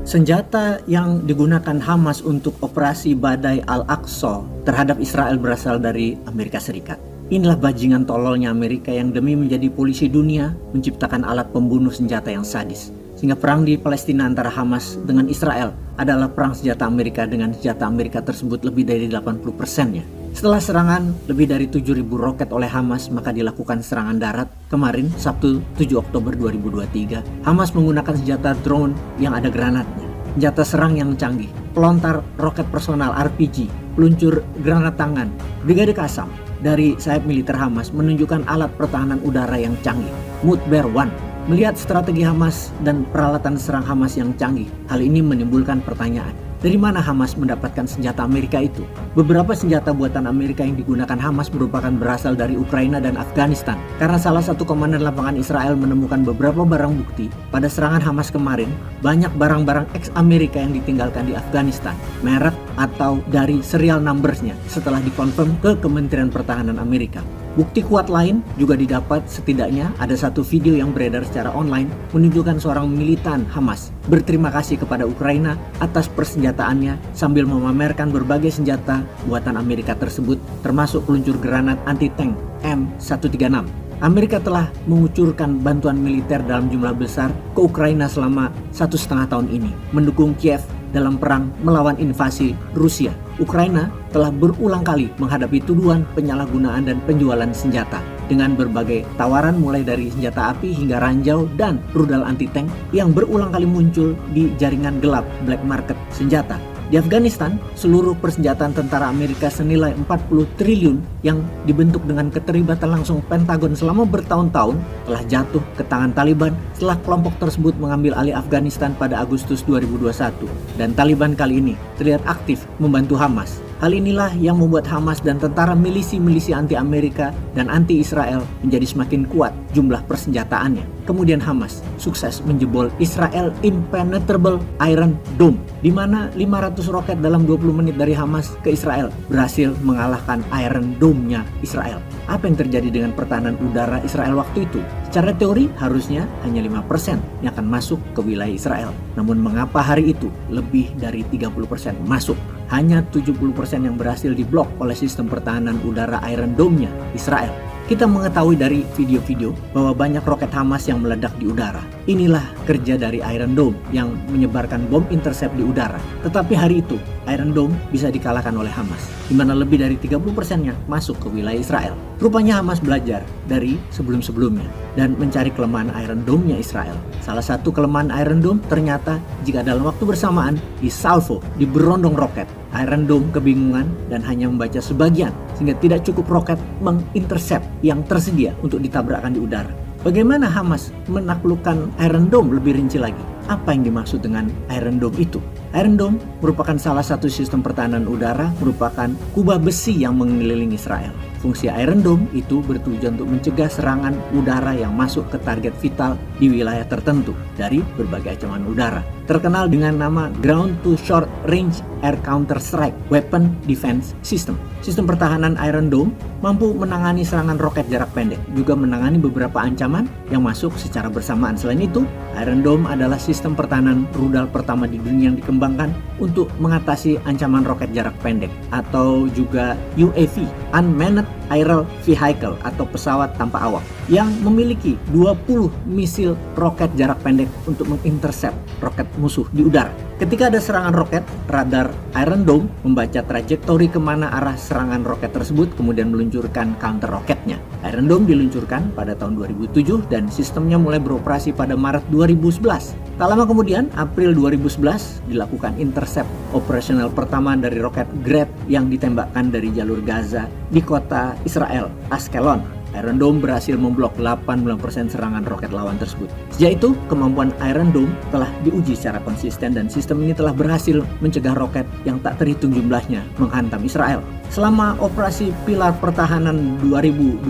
Senjata yang digunakan Hamas untuk operasi Badai Al-Aqsa terhadap Israel berasal dari Amerika Serikat. Inilah bajingan tololnya Amerika yang demi menjadi polisi dunia menciptakan alat pembunuh senjata yang sadis. Sehingga perang di Palestina antara Hamas dengan Israel adalah perang senjata Amerika dengan senjata Amerika tersebut lebih dari 80%-nya. Setelah serangan lebih dari 7.000 roket oleh Hamas, maka dilakukan serangan darat kemarin Sabtu 7 Oktober 2023. Hamas menggunakan senjata drone yang ada granatnya, senjata serang yang canggih, pelontar roket personal RPG, peluncur granat tangan. Brigade Qassam dari sayap militer Hamas menunjukkan alat pertahanan udara yang canggih, Mudber 1. Melihat strategi Hamas dan peralatan serang Hamas yang canggih, hal ini menimbulkan pertanyaan. Dari mana Hamas mendapatkan senjata Amerika itu? Beberapa senjata buatan Amerika yang digunakan Hamas merupakan berasal dari Ukraina dan Afghanistan. Karena salah satu komandan lapangan Israel menemukan beberapa barang bukti pada serangan Hamas kemarin, banyak barang-barang ex-Amerika yang ditinggalkan di Afghanistan, merek atau dari serial numbersnya setelah dikonfirm ke Kementerian Pertahanan Amerika. Bukti kuat lain juga didapat, setidaknya ada satu video yang beredar secara online menunjukkan seorang militan Hamas berterima kasih kepada Ukraina atas persenjataannya sambil memamerkan berbagai senjata buatan Amerika tersebut termasuk peluncur granat anti-tank M136. Amerika telah mengucurkan bantuan militer dalam jumlah besar ke Ukraina selama 1,5 tahun ini, mendukung Kiev dalam perang melawan invasi Rusia. Ukraina telah berulang kali menghadapi tuduhan penyalahgunaan dan penjualan senjata dengan berbagai tawaran mulai dari senjata api hingga ranjau dan rudal anti-tank yang berulang kali muncul di jaringan gelap black market senjata. Di Afghanistan, seluruh persenjataan tentara Amerika senilai 40 triliun yang dibentuk dengan keterlibatan langsung Pentagon selama bertahun-tahun telah jatuh ke tangan Taliban setelah kelompok tersebut mengambil alih Afghanistan pada Agustus 2021. Dan Taliban kali ini terlihat aktif membantu Hamas. Hal inilah yang membuat Hamas dan tentara milisi-milisi anti-Amerika dan anti-Israel menjadi semakin kuat jumlah persenjataannya. Kemudian Hamas sukses menjebol Israel Impenetrable Iron Dome, di mana 500 roket dalam 20 menit dari Hamas ke Israel berhasil mengalahkan Iron Dome-nya Israel. Apa yang terjadi dengan pertahanan udara Israel waktu itu? Secara teori harusnya hanya 5% yang akan masuk ke wilayah Israel. Namun mengapa hari itu lebih dari 30% masuk? Hanya 70% yang berhasil diblok oleh sistem pertahanan udara Iron Dome-nya Israel. Kita mengetahui dari video-video bahwa banyak roket Hamas yang meledak di udara. Inilah kerja dari Iron Dome yang menyebarkan bom intercept di udara. Tetapi hari itu, Iron Dome bisa dikalahkan oleh Hamas, di mana lebih dari 30%-nya masuk ke wilayah Israel. Rupanya Hamas belajar dari sebelum-sebelumnya dan mencari kelemahan Iron Dome-nya Israel. Salah satu kelemahan Iron Dome ternyata jika dalam waktu bersamaan disalvo, diberondong roket, Iron Dome kebingungan dan hanya membaca sebagian sehingga tidak cukup roket mengintercept yang tersedia untuk ditabrakkan di udara. Bagaimana Hamas menaklukkan Iron Dome lebih rinci lagi? Apa yang dimaksud dengan Iron Dome itu? Iron Dome merupakan salah satu sistem pertahanan udara, merupakan kubah besi yang mengelilingi Israel. Fungsi Iron Dome itu bertujuan untuk mencegah serangan udara yang masuk ke target vital di wilayah tertentu dari berbagai ancaman udara. Terkenal dengan nama Ground to Short Range Air Counter Strike Weapon Defense System. Sistem pertahanan Iron Dome mampu menangani serangan roket jarak pendek, juga menangani beberapa ancaman yang masuk secara bersamaan. Selain itu, Iron Dome adalah sistem pertahanan rudal pertama di dunia yang dikembangkan untuk mengatasi ancaman roket jarak pendek atau juga UAV, Unmanned Aerial Vehicle atau pesawat tanpa awak, yang memiliki 20 misil roket jarak pendek untuk mengintercept roket musuh di udara. Ketika ada serangan roket, radar Iron Dome membaca trajektori kemana arah serangan roket tersebut, kemudian meluncurkan counter roketnya. Iron Dome diluncurkan pada tahun 2007 dan sistemnya mulai beroperasi pada Maret 2011. Tak lama kemudian, April 2011, dilakukan intercept operasional pertama dari roket Grad yang ditembakkan dari jalur Gaza di kota Israel, Ashkelon. Iron Dome berhasil memblok 89% serangan roket lawan tersebut. Sejak itu, kemampuan Iron Dome telah diuji secara konsisten dan sistem ini telah berhasil mencegah roket yang tak terhitung jumlahnya menghantam Israel. Selama operasi Pilar Pertahanan 2012,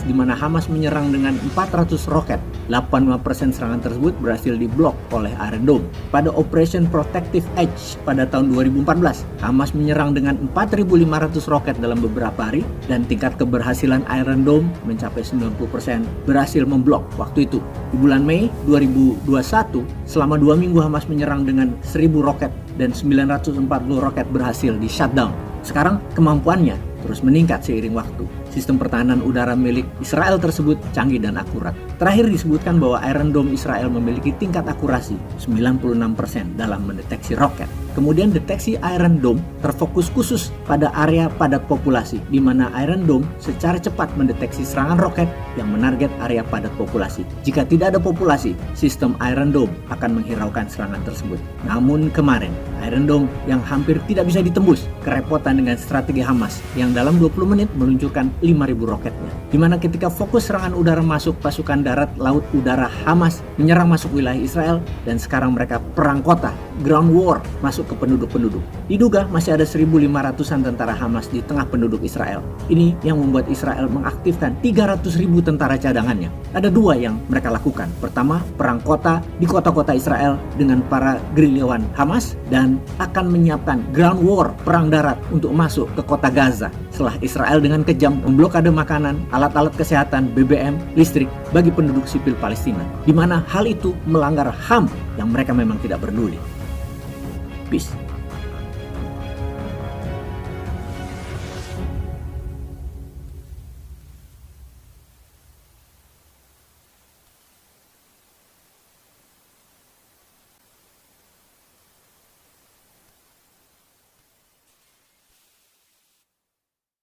di mana Hamas menyerang dengan 400 roket 85% serangan tersebut berhasil diblok oleh Iron Dome. Pada Operation Protective Edge pada tahun 2014, Hamas menyerang dengan 4.500 roket dalam beberapa hari dan tingkat keberhasilan Iron Dome mencapai 90% berhasil memblok waktu itu. Di bulan Mei 2021, selama 2 minggu Hamas menyerang dengan 1.000 roket dan 940 roket berhasil di shutdown. Sekarang kemampuannya terus meningkat seiring waktu. Sistem pertahanan udara milik Israel tersebut canggih dan akurat. Terakhir disebutkan bahwa Iron Dome Israel memiliki tingkat akurasi 96% dalam mendeteksi roket. Kemudian deteksi Iron Dome terfokus khusus pada area padat populasi, di mana Iron Dome secara cepat mendeteksi serangan roket yang menarget area padat populasi. Jika tidak ada populasi, sistem Iron Dome akan menghiraukan serangan tersebut. Namun kemarin, Iron Dome yang hampir tidak bisa ditembus kerepotan dengan strategi Hamas yang dalam 20 menit meluncurkan 5.000 roketnya. Di mana ketika fokus serangan udara masuk, pasukan darat, laut, udara Hamas menyerang masuk wilayah Israel dan sekarang mereka perang kota, ground war, masuk ke penduduk-penduduk. Diduga masih ada 1.500-an tentara Hamas di tengah penduduk Israel. Ini yang membuat Israel mengaktifkan 300.000 tentara cadangannya. Ada dua yang mereka lakukan. Pertama, perang kota di kota-kota Israel dengan para gerilyawan Hamas dan akan menyiapkan ground war, perang darat untuk masuk ke kota Gaza. Setelah Israel dengan kejam memblokade makanan, alat-alat kesehatan, BBM, listrik bagi penduduk sipil Palestina, di mana hal itu melanggar HAM yang mereka memang tidak peduli. Peace.